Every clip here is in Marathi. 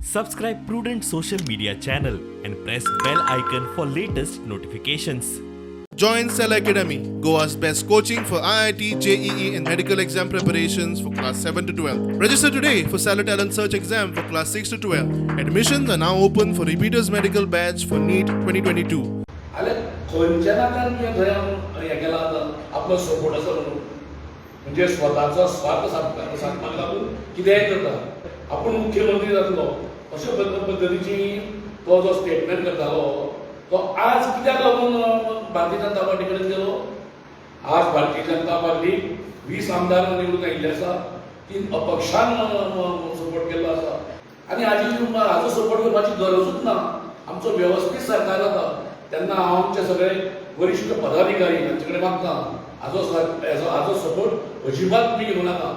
Subscribe Prudent Social Media channel and press bell icon for latest notifications. Join Cell Academy, Goa's best coaching for IIT, JEE, and medical exam preparations for class 7 to 12. Register today for Cell Talent Search exam for class 6 to 12. Admissions are now open for repeaters medical batch for NEET 2022. आले खंयच्या नात्यान तुवें थंय हें केला आपलो सपोर्ट आसा म्हणून म्हणजे स्वताचो स्वार्थ साधपाक लागून कितेंय करता आपूण मुख्यमंत्री जातलो अशे पद्दतीची तो जो स्टेटमेंट करतालो तो आज कित्याक लागून भारतीय जनता पार्टी कडेन गेलो. आज भारतीय जनता पार्टी 20 आमदार निवडून आयिल्ले आसा, 3 अपक्षान सपोर्ट केल्लो आसा आनी हाजो सपोर्ट करपाची गरजूच ना. आमचो वेवस्थीत सरकार जाता तेन्ना हांव आमचे सगळे वरिश्ठ पदाधिकारी हांचे कडेन मागता हाजो सपोर्ट अजिबात तुमी घेवं नाका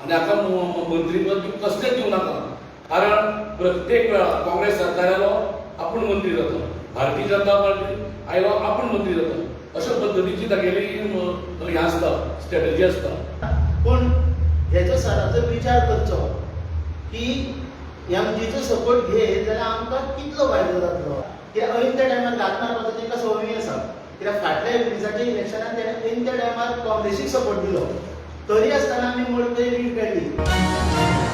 आनी हाका मंत्रीपद बी कसलेंच दिवं नाका. कारण प्रत्येक वेळा काँग्रेस सरकार आयलो आपूण मंत्री जाता, भारतीय जनता पार्टी आयलो आपूण मंत्री जाता, अशा पद्दतीची तागेली हें आसता, स्ट्रॅटजी आसता. पूण हेचो सरासर विचार करचो की एमजीचो सपोर्ट घे जाल्यार आमकां कितलो फायदो जातलो. कित्याक ऐन त्या टायमार घात मारपाचो तांकां संवय आसा. कित्याक फाटल्या एप्रिलाच्या इलेक्शनान तेणें ऐन त्या टायमार काँग्रेसीक सपोर्ट दिलो, तरी आसतना आमी मोडकळी रीड काडली.